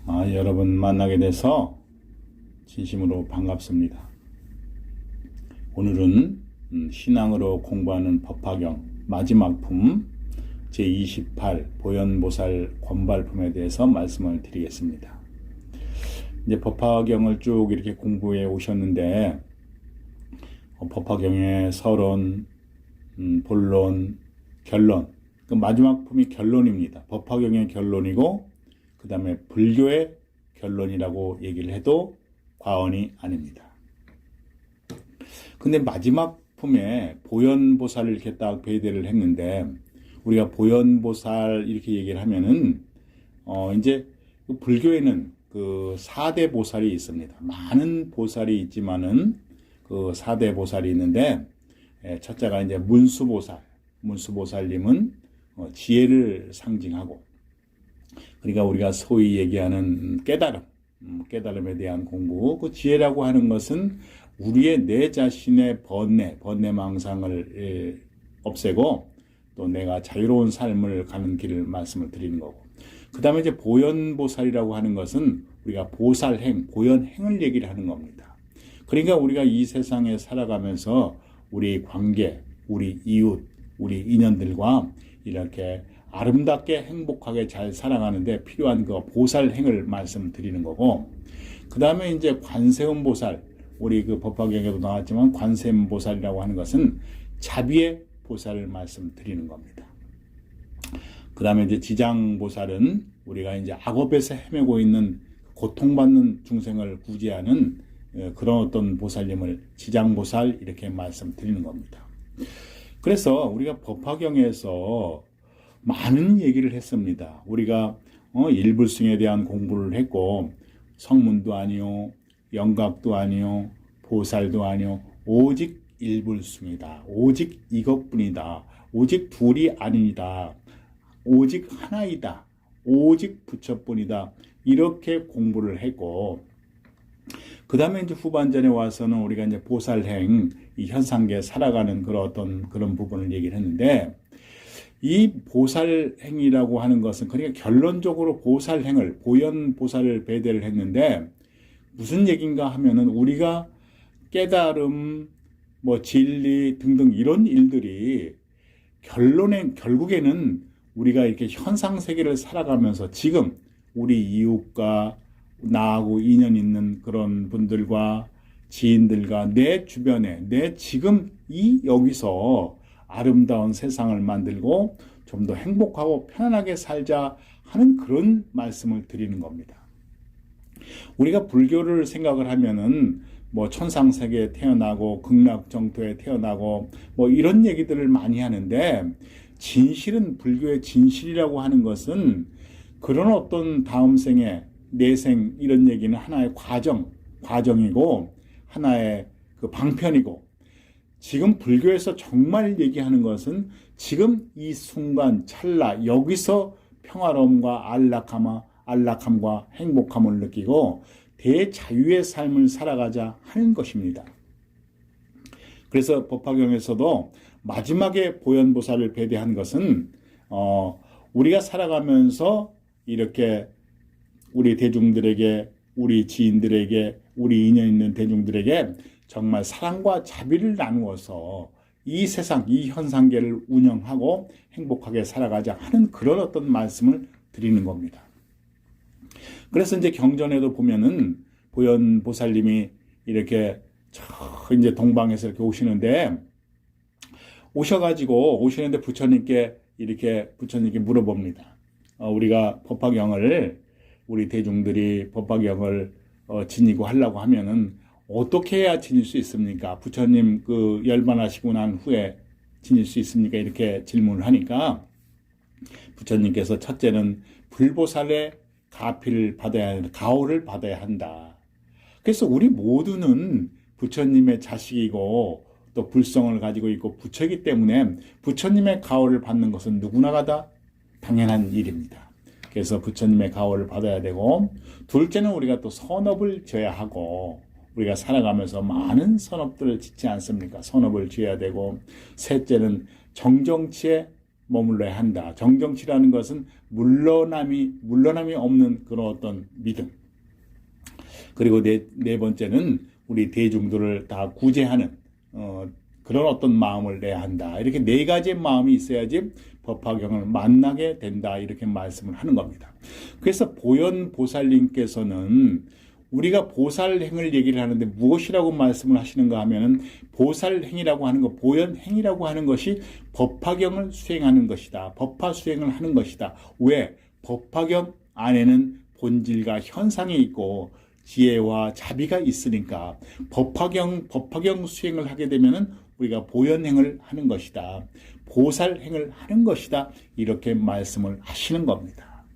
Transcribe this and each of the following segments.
여러분 만나게 돼서 진심으로 반갑습니다. 오늘은 신앙으로 공부하는 법화경 마지막 품 제28 보현보살 권발품에 대해서 말씀을 드리겠습니다. 이제 법화경을 쭉 이렇게 공부해 오셨는데 법화경의 서론, 본론, 결론, 그 마지막 품이 결론입니다. 법화경의 결론이고 그 다음에 불교의 결론이라고 얘기를 해도 과언이 아닙니다. 근데 마지막 품에 보현보살을 이렇게 딱 배대를 했는데, 우리가 보현보살 이렇게 얘기를 하면은, 이제 불교에는 그 4대 보살이 있습니다. 많은 보살이 있지만은 그 4대 보살이 있는데, 첫째가 이제 문수보살. 문수보살님은 지혜를 상징하고, 그러니까 우리가 소위 얘기하는 깨달음에 대한 공부, 그 지혜라고 하는 것은 우리의 내 자신의 번뇌망상을 없애고 또 내가 자유로운 삶을 가는 길을 말씀을 드리는 거고, 그 다음에 이제 보현보살이라고 하는 것은 우리가 보살행, 보현행을 얘기를 하는 겁니다. 그러니까 우리가 이 세상에 살아가면서 우리 관계, 우리 이웃, 우리 인연들과 이렇게 아름답게 행복하게 잘 살아가는데 필요한 그 보살행을 말씀드리는 거고, 그 다음에 이제 관세음보살, 우리 그 법화경에도 나왔지만 관세음보살이라고 하는 것은 자비의 보살을 말씀드리는 겁니다. 그 다음에 이제 지장보살은 우리가 이제 악업에서 헤매고 있는 고통받는 중생을 구제하는 그런 어떤 보살님을 지장보살 이렇게 말씀드리는 겁니다. 그래서 우리가 법화경에서 많은 얘기를 했습니다. 우리가 일불승에 대한 공부를 했고, 성문도 아니요, 영각도 아니요, 보살도 아니요, 오직 일불승이다. 오직 이것뿐이다. 오직 둘이 아니다. 오직 하나이다. 오직 부처뿐이다. 이렇게 공부를 했고, 그 다음에 이제 후반전에 와서는 우리가 이제 보살행, 이 현상계에 살아가는 그런 부분을 얘기를 했는데, 이 보살행이라고 하는 것은, 그러니까 결론적으로 보살행을, 보현보살을 배대를 했는데, 무슨 얘기인가 하면은 우리가 깨달음, 진리 등등 이런 일들이 결국에는 우리가 이렇게 현상세계를 살아가면서 지금 우리 이웃과 나하고 인연 있는 그런 분들과 지인들과 내 주변에, 내 지금 여기서 아름다운 세상을 만들고 좀 더 행복하고 편안하게 살자 하는 그런 말씀을 드리는 겁니다. 우리가 불교를 생각을 하면은 천상세계에 태어나고 극락정토에 태어나고 이런 얘기들을 많이 하는데, 진실은, 불교의 진실이라고 하는 것은 그런 어떤 다음 생에 내생 이런 얘기는 하나의 과정이고 하나의 그 방편이고, 지금 불교에서 정말 얘기하는 것은 지금 이 순간 찰나 여기서 평화로움과 안락함과 행복함을 느끼고 대자유의 삶을 살아가자 하는 것입니다. 그래서 법화경에서도 마지막에 보현보살을 배대한 것은 우리가 살아가면서 이렇게 우리 대중들에게, 우리 지인들에게, 우리 인연 있는 대중들에게 정말 사랑과 자비를 나누어서 이 세상, 이 현상계를 운영하고 행복하게 살아가자 하는 그런 어떤 말씀을 드리는 겁니다. 그래서 이제 경전에도 보면은 보현보살님이 이렇게 이제 동방에서 이렇게 오시는데 부처님께 물어봅니다. 우리가 우리 대중들이 법화경을 지니고 하려고 하면은 어떻게 해야 지닐 수 있습니까? 부처님 열반하시고 난 후에 지닐 수 있습니까? 이렇게 질문을 하니까 부처님께서 첫째는 불보살의 가호를 받아야 한다. 그래서 우리 모두는 부처님의 자식이고 또 불성을 가지고 있고 부처이기 때문에 부처님의 가호를 받는 것은 누구나가 다 당연한 일입니다. 그래서 부처님의 가호를 받아야 되고, 둘째는 우리가 또 선업을 져야 하고, 우리가 살아가면서 많은 선업들을 짓지 않습니까? 선업을 지어야 되고, 셋째는 정정치에 머물러야 한다. 정정치라는 것은 물러남이 없는 그런 어떤 믿음. 그리고 네 번째는 우리 대중들을 다 구제하는 그런 어떤 마음을 내야 한다. 이렇게 네 가지의 마음이 있어야지 법화경을 만나게 된다. 이렇게 말씀을 하는 겁니다. 그래서 보현보살님께서는 우리가 보살행을 얘기를 하는데 무엇이라고 말씀을 하시는가 하면은 보살행이라고 하는 것, 보현행이라고 하는 것이 법화경을 수행하는 것이다. 법화 수행을 하는 것이다. 왜? 법화경 안에는 본질과 현상이 있고 지혜와 자비가 있으니까 법화경 수행을 하게 되면은 우리가 보현행을 하는 것이다. 보살행을 하는 것이다. 이렇게 말씀을 하시는 겁니다.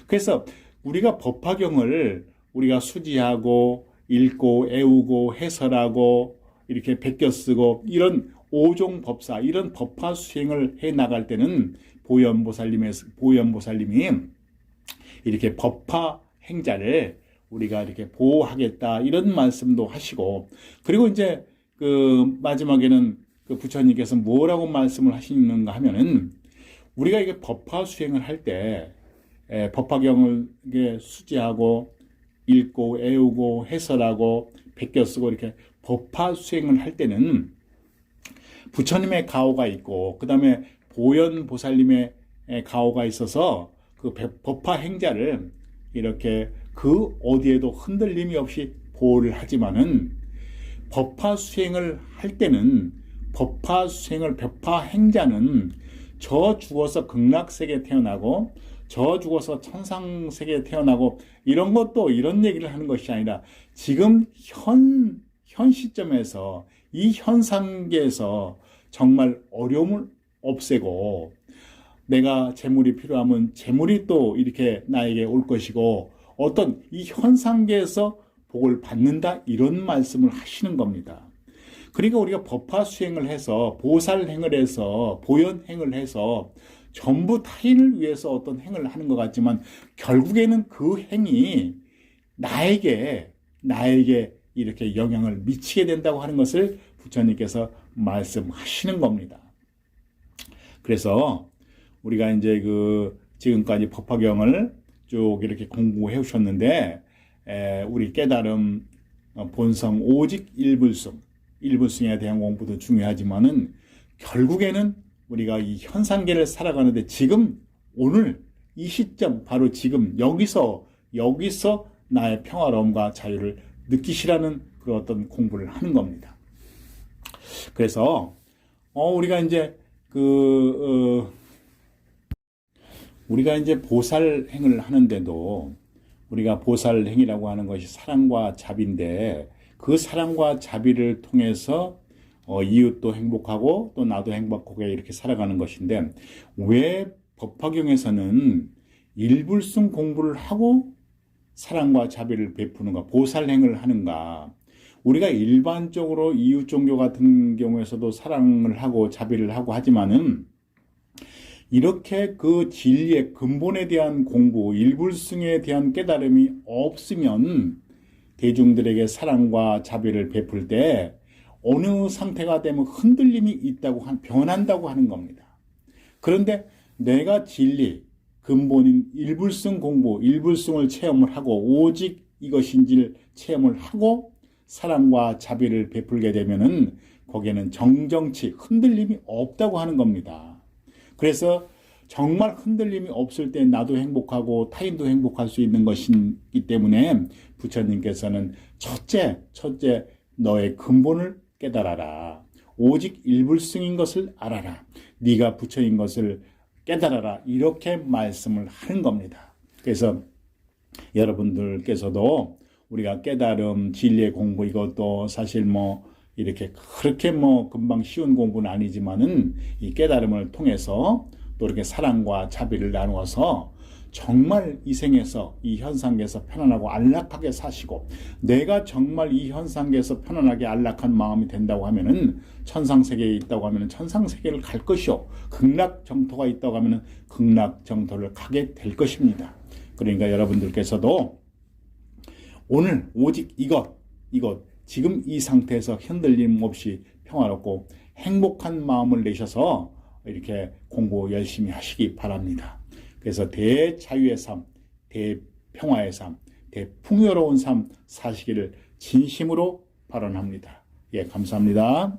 그래서 우리가 법화경을 우리가 수지하고 읽고 애우고 해설하고 이렇게 베껴 쓰고 이런 오종법사 이런 법화 수행을 해 나갈 때는 보현보살님이 이렇게 법화 행자를 우리가 이렇게 보호하겠다 이런 말씀도 하시고 그리고 이제 그 마지막에는 그 부처님께서 뭐라고 말씀을 하시는가 하면은 우리가 이게 법화 수행을 할 때 법화경을 이게 수지하고 읽고 애우고 해설하고 베껴 쓰고 이렇게 법화 수행을 할 때는 부처님의 가호가 있고 그 다음에 보현보살님의 가호가 있어서 그 법화 행자를 이렇게 그 어디에도 흔들림이 없이 보호를 하지만은 법화 수행을 할 때는 법화 행자는 저 죽어서 극락세계에 태어나고 저 죽어서 천상세계에 태어나고 이런 것도 이런 얘기를 하는 것이 아니라 지금 현 시점에서 이 현상계에서 정말 어려움을 없애고 내가 재물이 필요하면 재물이 또 이렇게 나에게 올 것이고 어떤 이 현상계에서 복을 받는다 이런 말씀을 하시는 겁니다. 그러니까 우리가 법화 수행을 해서 보살행을 해서 보현행을 해서 전부 타인을 위해서 어떤 행을 하는 것 같지만 결국에는 그 행이 나에게 이렇게 영향을 미치게 된다고 하는 것을 부처님께서 말씀하시는 겁니다. 그래서 우리가 이제 그 지금까지 법화경을 쭉 이렇게 공부해 오셨는데 우리 깨달음 본성 오직 일불승에 대한 공부도 중요하지만은 결국에는 우리가 이 현상계를 살아가는데 지금 오늘 이 시점 바로 지금 여기서 나의 평화로움과 자유를 느끼시라는 그런 어떤 공부를 하는 겁니다. 그래서 우리가 이제 우리가 이제 보살행을 하는데도 우리가 보살행이라고 하는 것이 사랑과 자비인데 그 사랑과 자비를 통해서 이웃도 행복하고 또 나도 행복하게 이렇게 살아가는 것인데 왜 법화경에서는 일불승 공부를 하고 사랑과 자비를 베푸는가 보살행을 하는가 우리가 일반적으로 이웃 종교 같은 경우에서도 사랑을 하고 자비를 하고 하지만은 이렇게 그 진리의 근본에 대한 공부 일불승에 대한 깨달음이 없으면 대중들에게 사랑과 자비를 베풀 때 어느 상태가 되면 흔들림이 변한다고 하는 겁니다. 그런데 내가 진리, 근본인 일불승 공부, 일불승을 체험을 하고 오직 이것인지를 체험을 하고 사랑과 자비를 베풀게 되면은 거기에는 정정치, 흔들림이 없다고 하는 겁니다. 그래서 정말 흔들림이 없을 때 나도 행복하고 타인도 행복할 수 있는 것이기 때문에 부처님께서는 첫째 너의 근본을 깨달아라. 오직 일불승인 것을 알아라. 네가 부처인 것을 깨달아라. 이렇게 말씀을 하는 겁니다. 그래서 여러분들께서도 우리가 깨달음, 진리의 공부 이것도 사실 이렇게 그렇게 금방 쉬운 공부는 아니지만은 이 깨달음을 통해서 또 이렇게 사랑과 자비를 나누어서 정말 이 생에서 이 현상계에서 편안하고 안락하게 사시고 내가 정말 이 현상계에서 편안하게 안락한 마음이 된다고 하면은 천상세계에 있다고 하면은 천상세계를 갈 것이요 극락정토가 있다고 하면은 극락정토를 가게 될 것입니다. 그러니까 여러분들께서도 오늘 오직 이것 지금 이 상태에서 흔들림 없이 평화롭고 행복한 마음을 내셔서 이렇게 공부 열심히 하시기 바랍니다. 그래서 대자유의 삶, 대평화의 삶, 대풍요로운 삶 사시기를 진심으로 발언합니다. 예, 감사합니다.